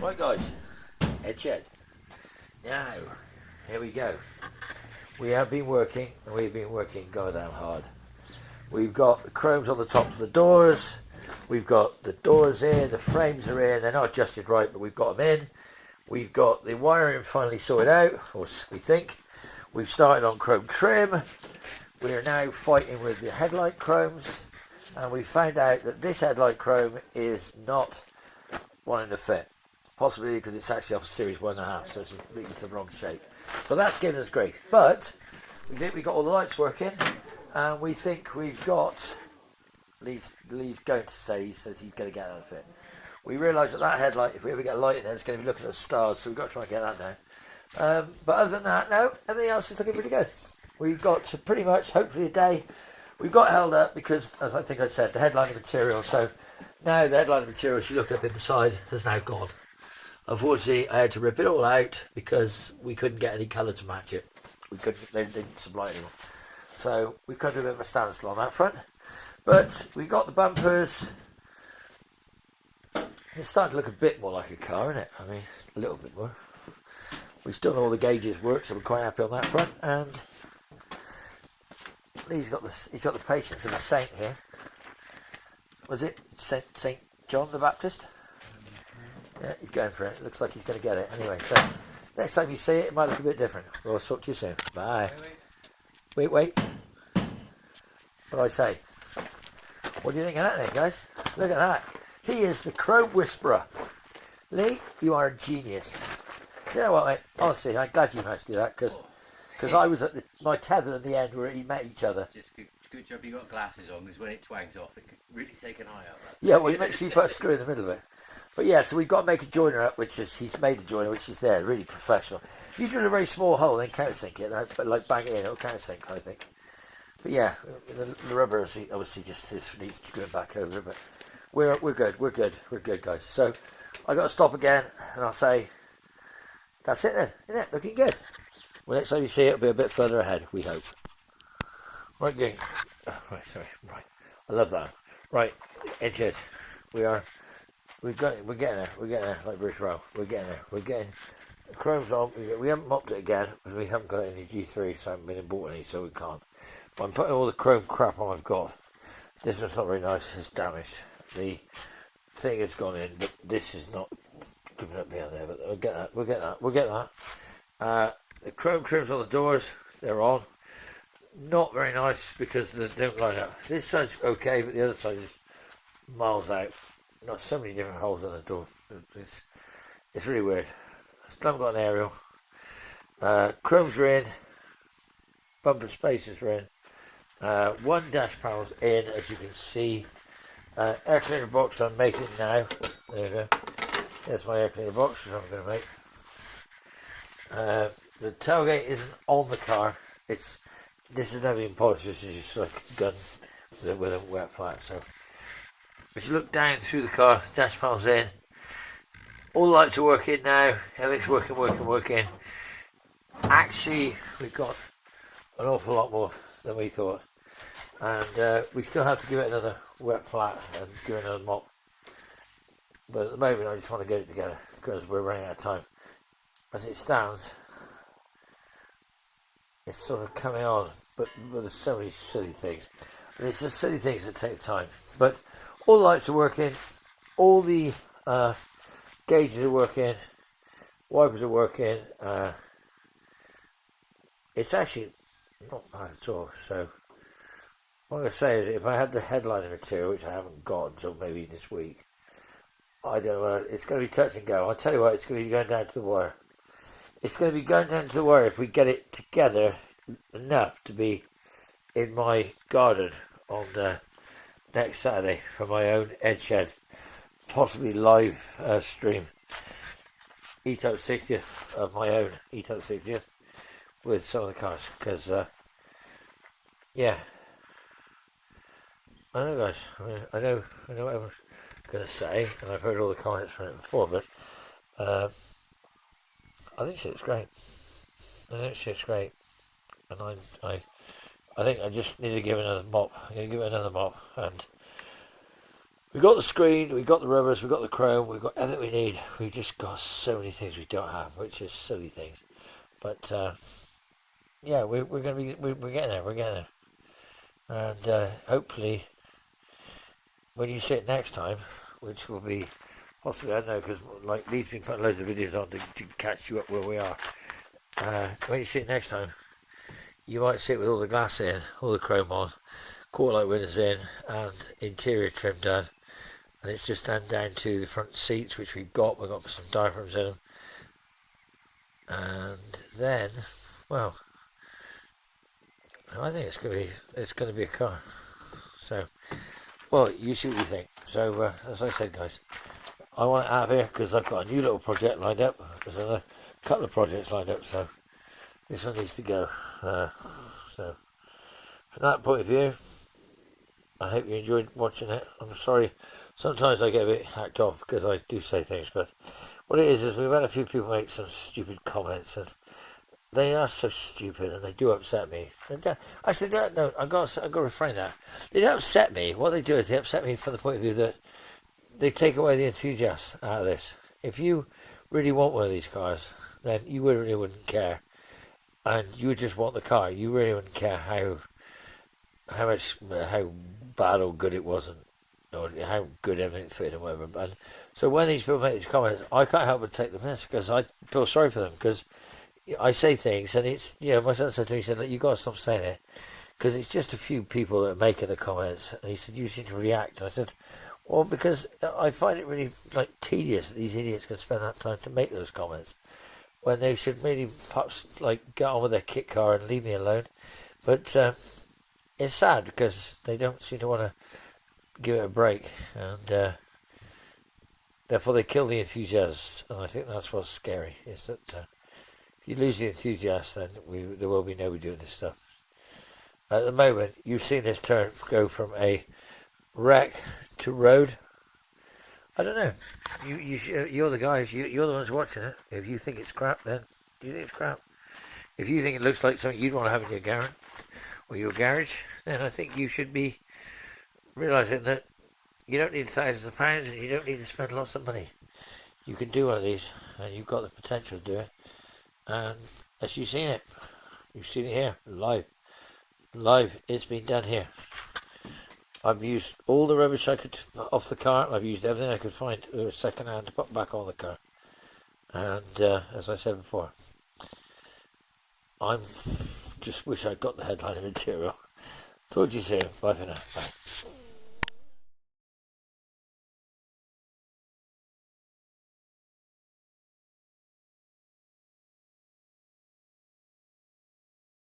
Right guys, head shed. Now, here we go. We have been working, and we've been working goddamn hard. We've got the chromes on the tops of the doors. We've got the doors in, the frames are in. They're not adjusted right, but we've got them in. We've got the wiring finally sorted out, or we think. We've started on chrome trim. We are now fighting with the headlight chromes, and we found out that this headlight chrome is not wanting to fit. Possibly because it's actually off a series 1.5, so it's completely the wrong shape. So that's giving us grief. But we think we've got all the lights working, and we think we've got. Lee's going to say, he says he's going to get out of it. We realise that headlight, if we ever get a light in there, it's going to be looking at the stars, so we've got to try and get that down. But other than that, no, everything else is looking pretty good. We've got to pretty much, hopefully a day, we've got held up because, as I think I said, the headlining material, so now the headlining material, as you look up inside, has now gone. Unfortunately, I had to rip it all out because we couldn't get any colour to match it. We couldn't, they didn't supply anyone. So we've come to a bit of a standstill on that front. But we've got the bumpers. It's starting to look a bit more like a car, isn't it? I mean, a little bit more. We've still done all the gauges work, so we're quite happy on that front. And he's got the patience of a saint here. Was it Saint John the Baptist? Yeah, he's going for it. Looks like he's going to get it. Anyway, so next time you see it, it might look a bit different. We'll talk to you soon. Bye. Wait. What do I say? What do you think of that then, guys? Look at that. He is the Chrome Whisperer. Lee, you are a genius. You know what, mate? Honestly, I'm glad you managed to do that, because I was at my tether at the end where he met each other. Just good job you got glasses on, because when it twags off, it could really take an eye out. Yeah, well, you make sure you put a screw in the middle of it. But yeah, so we've got to make a joiner up, he's made a joiner, which is there, really professional. You drill a very small hole, then countersink it, but like bang it in, it'll countersink, I think. But yeah, the rubber obviously just needs to go back over it, but we're good, guys. So I got to stop again, and I'll say that's it then, isn't it? Looking good. Well, next time you see it, it'll be a bit further ahead, we hope. Right, gang. Oh, right. I love that. Right, edge. We're getting there, like British Rail. We're getting the chrome's on. We haven't mopped it again because we haven't got any G3, so I haven't been and bought any, so we can't. But I'm putting all the chrome crap on I've got. This one's not very nice, it's damaged. The thing has gone in, but this is not giving up behind there, but we'll get that. The chrome trims on the doors, they're on. Not very nice because they don't line up. This side's okay, but the other side is miles out. Not so many different holes on the door. It's really weird. Still haven't got an aerial. Chromes are in. Bumper spacers are in. One dash panel's in, as you can see. Air cleaner box I'm making now. There you go. There's my air cleaner box, which I'm going to make. The tailgate isn't on the car. This is never been polished. This is just like a gun with a wet flat. So if you look down through the car, dash panel's in. All the lights are working now. Everything's working. Actually, we've got an awful lot more than we thought. And we still have to give it another wet flat and give it another mop. But at the moment, I just want to get it together because we're running out of time. As it stands, it's sort of coming on, but there's so many silly things. And it's just silly things that take time. But all the lights are working, all the gauges are working, wipers are working. It's actually not bad at all. So what I'm going to say is, if I had the headliner material, which I haven't got until maybe this week, I don't know, it's going to be touch and go. I'll tell you what, it's going to be going down to the wire. It's going to be going down to the wire if we get it together enough to be in my garden on next Saturday for my own Ed Shed, possibly live stream E Type 60th of my own E Type 60th with some of the cars, because yeah, I know, guys. I know what everyone's going to say, and I've heard all the comments from it before, but I think shit's great. And I think I just need to give it another mop. I'm going to give it another mop, and We got the screen, we got the rubbers, we got the chrome, we've got everything we need. We've just got so many things we don't have, which is silly things. But yeah, we're going to be we're getting there. We're getting there, and hopefully, when you see it next time, which will be possibly, I don't know, because like Lee's been putting loads of videos on to catch you up where we are. When you see it next time, you might see it with all the glass in, all the chrome on, quarter light windows in, and interior trim done. And it's just down to the front seats, which we've got. We've got some diaphragms in them. And then, well, I think it's going to be a car. So, well, you see what you think. So, as I said, guys, I want it out of here because I've got a new little project lined up. There's a couple of projects lined up, so this one needs to go. So, from that point of view, I hope you enjoyed watching it. I'm sorry. Sometimes I get a bit hacked off because I do say things, but what it is we've had a few people make some stupid comments, and they are so stupid, and they do upset me. And I said, no, I've got to refrain that. They don't upset me. What they do is they upset me from the point of view that they take away the enthusiasm out of this. If you really want one of these cars, then you really wouldn't care, and you would just want the car. You really wouldn't care how bad or good it wasn't, or how good everything fitted and whatever. And so when these people make these comments, I can't help but take the piss because I feel sorry for them, because I say things, and it's, my son said to me, he said, "Look, you got to stop saying it, because it's just a few people that are making the comments." And he said, "You seem to react." And I said, well, because I find it really tedious that these idiots can spend that time to make those comments when they should really perhaps get on with their kit car and leave me alone. But it's sad because they don't seem to want to give it a break, and therefore they kill the enthusiasts. And I think that's what's scary, is that if you lose the enthusiasts, then there will be nobody doing this stuff. At the moment, you've seen this turn go from a wreck to road. I don't know. You're the guys. You're the ones watching it. If you think it's crap, then you think it's crap. If you think it looks like something you'd want to have in your garage, then I think you should be realising that you don't need thousands of pounds and you don't need to spend lots of money. You can do one of these, and you've got the potential to do it. And as you've seen it here live. It's been done here. I've used all the rubbish I could off the car. I've used everything I could find second hand to put back on the car. And as I said before, I'm just wish I'd got the headliner material. Talk to you soon. Bye for now. Bye.